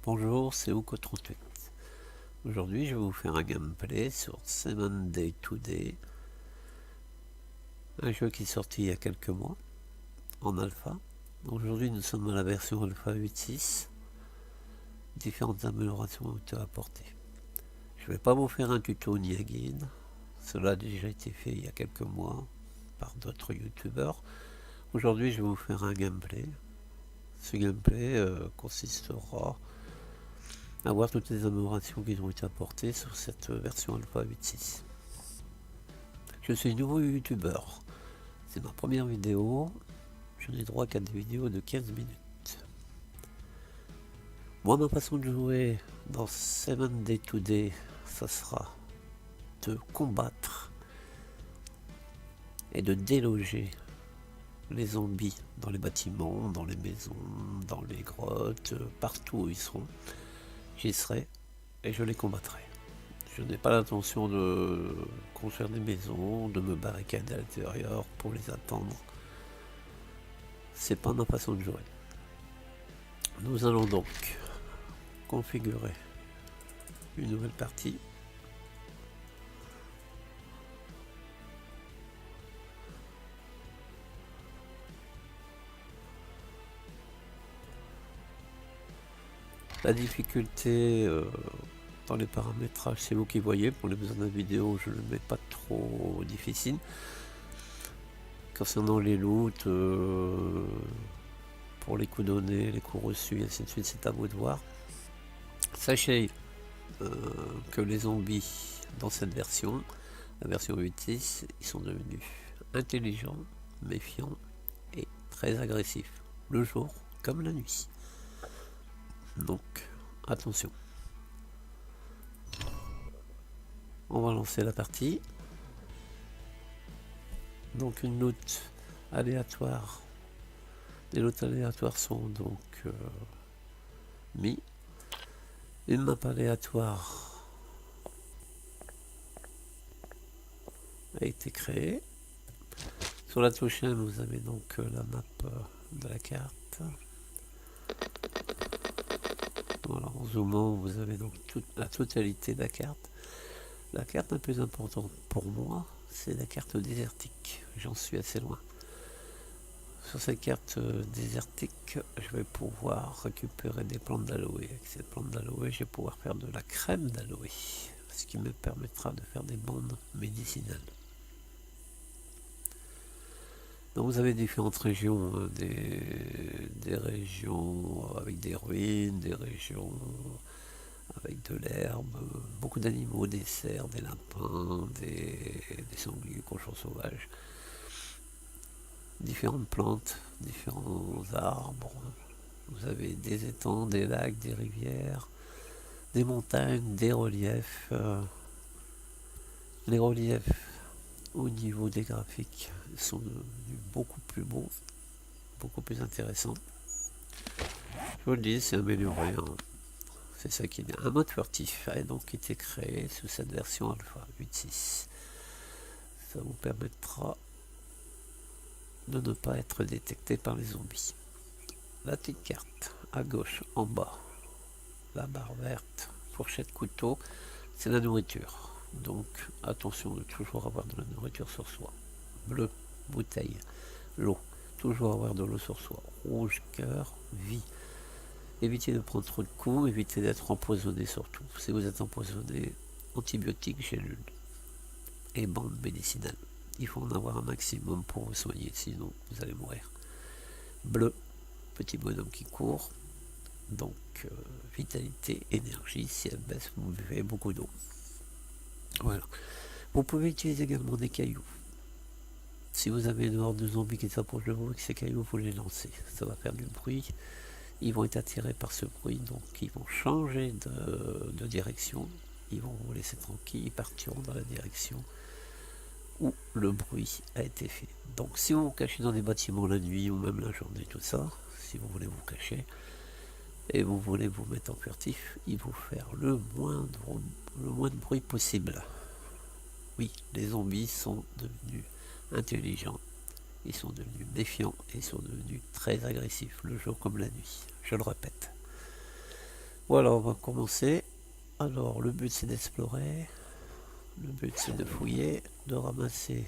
Bonjour, c'est Ouko38. Aujourd'hui, je vais vous faire un gameplay sur 7 Days to Day, un jeu qui est sorti il y a quelques mois en alpha. Aujourd'hui, nous sommes à la version alpha 8.6. Différentes améliorations ont été apportées. Je ne vais pas vous faire un tuto ni un guide. Cela a déjà été fait il y a quelques mois par d'autres youtubeurs. Aujourd'hui, je vais vous faire un gameplay. Ce gameplay consistera à voir toutes les améliorations qui ont été apportées sur cette version alpha 8.6. Je suis nouveau youtubeur. C'est ma première vidéo. Je n'ai droit qu'à des vidéos de 15 minutes. Moi, ma façon de jouer dans 7 Days to Day, ça sera de combattre et de déloger les zombies dans les bâtiments, dans les maisons, dans les grottes, partout où ils seront. J'y serai et je les combattrai. Je n'ai pas l'intention de construire des maisons, de me barricader à l'intérieur pour les attendre. C'est pas ma façon de jouer. Nous allons donc configurer une nouvelle partie. La difficulté dans les paramétrages, c'est vous qui voyez. Pour les besoins de la vidéo, je ne le mets pas trop difficile. Concernant les loots, pour les coups donnés, les coups reçus, et ainsi de suite, c'est à vous de voir. Sachez que les zombies dans cette version, la version 8.6, ils sont devenus intelligents, méfiants et très agressifs, le jour comme la nuit. Donc, attention. On va lancer la partie. Donc une loot aléatoire. Les loots aléatoires sont donc mis. Une map aléatoire a été créée. Sur la touche 1, vous avez donc la map de la carte. Voilà, en zoomant, vous avez donc la totalité de la carte. La carte la plus importante pour moi, c'est la carte désertique. J'en suis assez loin. Sur cette carte désertique, je vais pouvoir récupérer des plantes d'aloe. Avec ces plantes d'aloe, je vais pouvoir faire de la crème d'aloe, ce qui me permettra de faire des bandes médicinales. Donc vous avez différentes régions, hein, des régions avec des ruines, des régions avec de l'herbe, beaucoup d'animaux, des cerfs, des lapins, des sangliers, cochons sauvages, différentes plantes, différents arbres. Vous avez des étangs, des lacs, des rivières, des montagnes, des reliefs. Les reliefs au niveau des graphiques sont devenus beaucoup plus beaux, beaucoup plus intéressants. Je vous le dis, c'est amélioré. Hein. C'est ça qui est bien. Un mode furtif a donc été créé sous cette version alpha 8.6. Ça vous permettra de ne pas être détecté par les zombies. La petite carte à gauche en bas, la barre verte, fourchette couteau, c'est la nourriture. Donc attention de toujours avoir de la nourriture sur soi. Bleu, bouteille. L'eau, toujours avoir de l'eau sur soi. Rouge, cœur, vie. Évitez de prendre trop de coups, évitez d'être empoisonné surtout. Si vous êtes empoisonné, antibiotiques, gélules et bandes médicinales. Il faut en avoir un maximum pour vous soigner, sinon vous allez mourir. Bleu, petit bonhomme qui court. Donc vitalité, énergie, si elle baisse, vous buvez beaucoup d'eau. Voilà. Vous pouvez utiliser également des cailloux. Si vous avez une horde de zombies qui s'approche de vous et que ces cailloux, vous les lancez. Ça va faire du bruit. Ils vont être attirés par ce bruit, donc ils vont changer de direction. Ils vont vous laisser tranquille, ils partiront dans la direction où le bruit a été fait. Donc si vous vous cachez dans des bâtiments la nuit ou même la journée, tout ça, si vous voulez vous cacher, et vous voulez vous mettre en furtif, il faut faire le moins de bruit possible. Oui, les zombies sont devenus intelligents, ils sont devenus méfiants et ils sont devenus très agressifs, le jour comme la nuit, je le répète. Voilà, on va commencer. Alors, le but c'est d'explorer. Le but c'est de fouiller, de ramasser.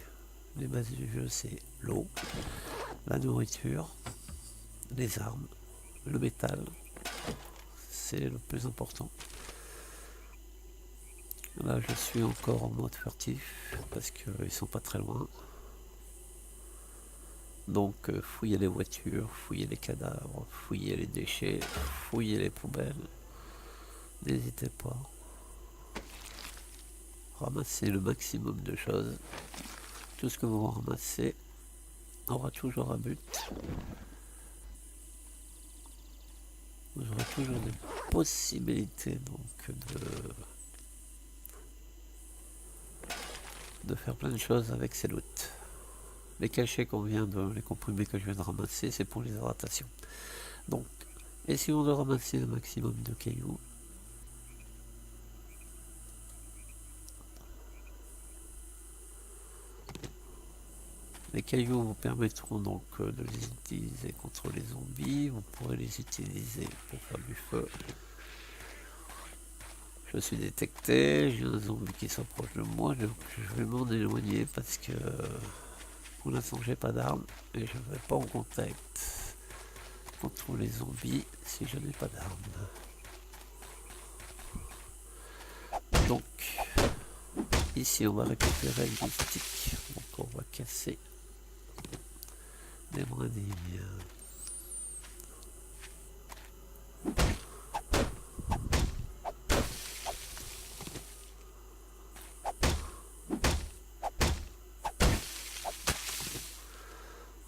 Les bases du jeu c'est l'eau, la nourriture, les armes, le métal. C'est le plus important. Là, je suis encore en mode furtif parce qu'ils sont pas très loin. Donc, fouiller les voitures, fouiller les cadavres, fouiller les déchets, fouiller les poubelles. N'hésitez pas. Ramassez le maximum de choses. Tout ce que vous ramassez aura toujours un but. Vous aurez toujours des possibilités donc de faire plein de choses avec ces loots. Les cachets les comprimés que je viens de ramasser, c'est pour les hydratations. Donc, essayons de ramasser le maximum de cailloux. Les cailloux vous permettront donc de les utiliser contre les zombies. Vous pourrez les utiliser pour faire du feu. Je suis détecté, j'ai un zombie qui s'approche de moi, donc je vais m'en éloigner parce que pour l'instant j'ai pas d'armes et je ne vais pas en contact contre les zombies si je n'ai pas d'armes. Donc ici on va récupérer une stick, donc on va casser des brindilles.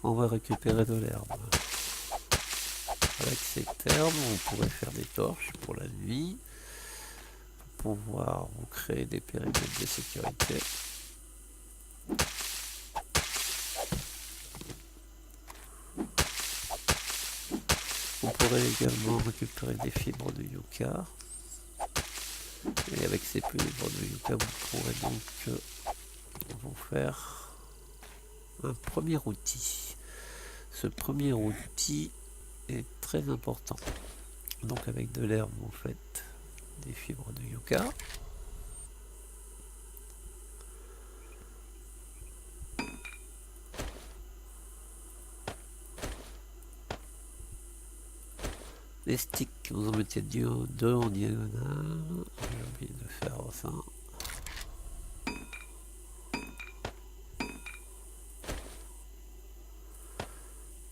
On va récupérer de l'herbe. Avec cette herbe, vous pourrez faire des torches pour la nuit, pour pouvoir vous créer des périmètres de sécurité. Vous pourrez également récupérer des fibres de yucca. Et avec ces fibres de yucca, vous pourrez donc vous faire un premier outil. Ce premier outil est très important. Donc avec de l'herbe, vous faites des fibres de yucca. Les sticks, vous en mettez deux en diagonale. J'ai oublié de faire ça.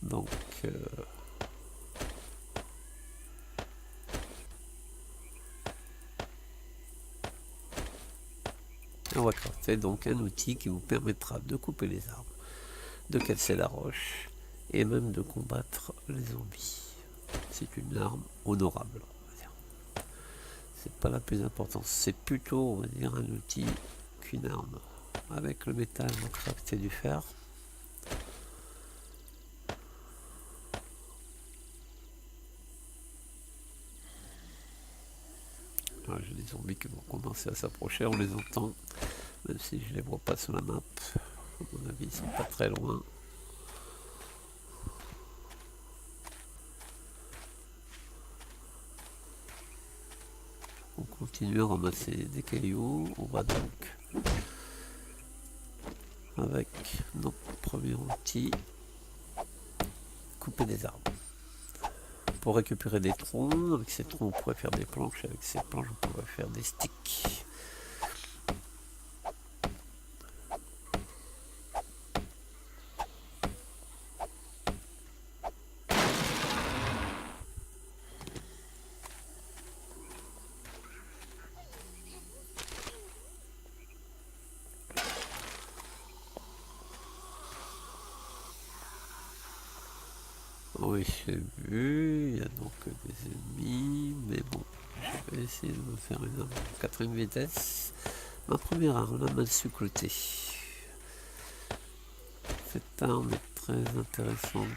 Donc, on va crafter donc un outil qui vous permettra de couper les arbres, de casser la roche et même de combattre les zombies. C'est une arme honorable, on va dire. C'est pas la plus importante, c'est plutôt, on va dire, un outil qu'une arme. Avec le métal, vous craftez du fer. Voilà, j'ai des zombies qui vont commencer à s'approcher, on les entend, même si je les vois pas sur la map. À mon avis, ils sont pas très loin. On continue à ramasser des cailloux. On va donc, avec notre premier outil, couper des arbres. Pour récupérer des troncs, avec ces troncs on pourrait faire des planches, avec ces planches on pourrait faire des sticks. Oui, j'ai vu, il y a donc des ennemis, mais bon, je vais essayer de me faire une arme à 4ème vitesse. Ma première arme, la main-sucrotée. Cette arme est très intéressante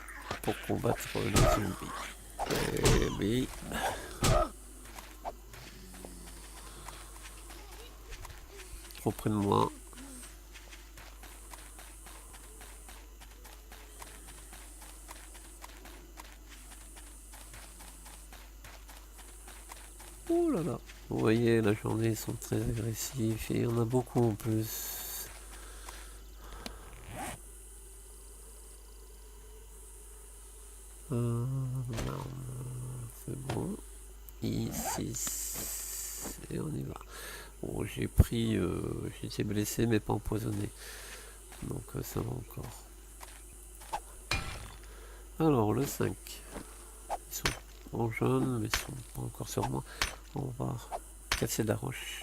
pour combattre les zombies. Et oui. Trop près de moi. Oh là là. Vous voyez, la journée, ils sont très agressifs et il y en a beaucoup en plus. C'est bon. Ici. Et on y va. Bon, j'ai pris... j'ai été blessé mais pas empoisonné. Donc ça va encore. Alors, le 5. Ils sont en jaune, mais ils sont pas encore sur moi. On va casser la roche.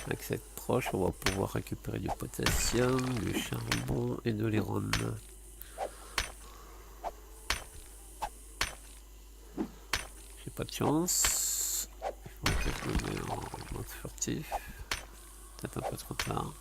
Avec cette roche, on va pouvoir récupérer du potassium, du charbon et de l'iron. J'ai pas de chance. Il faut que je me mette en mode furtif. Peut-être un peu trop tard.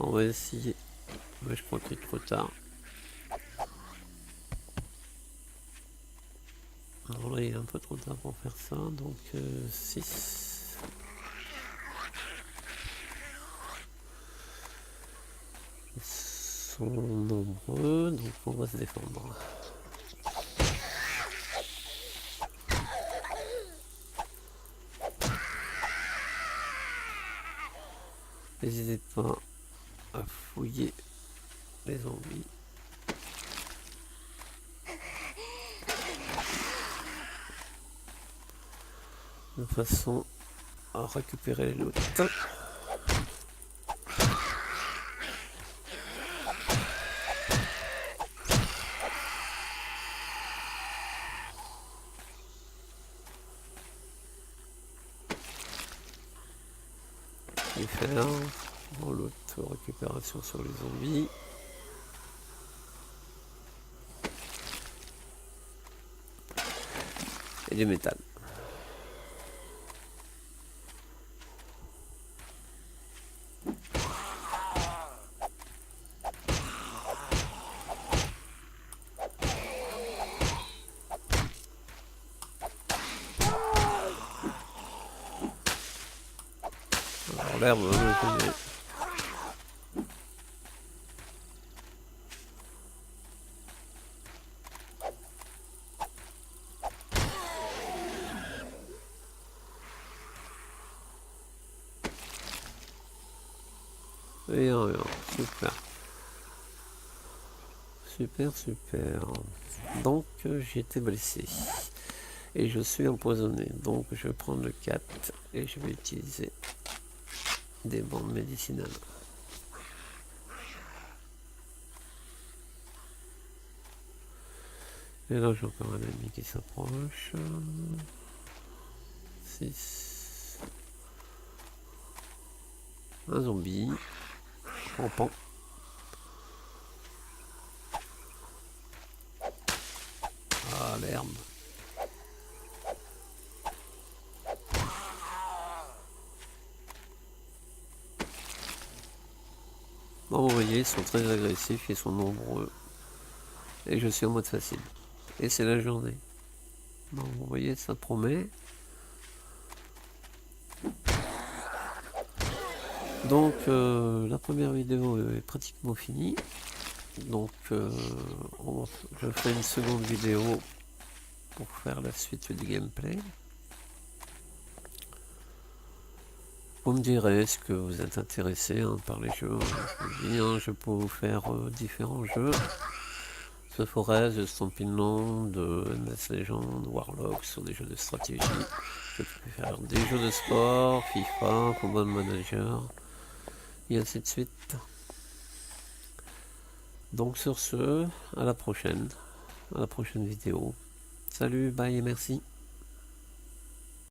On va essayer. Mais je crois qu'il est trop tard. Alors là, il est un peu trop tard pour faire ça. Donc 6. Ils sont nombreux, donc on va se défendre. N'hésitez pas à fouiller les zombies. De façon à récupérer les loot. Et faire l'auto-récupération sur les zombies. Et du métal. Alors l'herbe, et rien, super. Super. Donc j'ai été blessé. Et je suis empoisonné. Donc je vais prendre le 4 et je vais utiliser des bandes médicinales. Et là j'ai encore un ennemi qui s'approche. 6. Un zombie. Pan. Ah, l'herbe. Bon, vous voyez, ils sont très agressifs, ils sont nombreux. Et je suis en mode facile. Et c'est la journée. Bon, vous voyez, ça promet. Donc, la première vidéo est pratiquement finie. Donc, je ferai une seconde vidéo pour faire la suite du gameplay. Vous me direz, est-ce que vous êtes intéressé par les jeux? Je peux vous faire différents jeux. The Forest, de Stampin' de Endless Legend, Warlock, sur des jeux de stratégie. Je peux faire des jeux de sport, FIFA, Football Manager, et ainsi de suite. Donc sur ce, à la prochaine vidéo. Salut, bye et merci.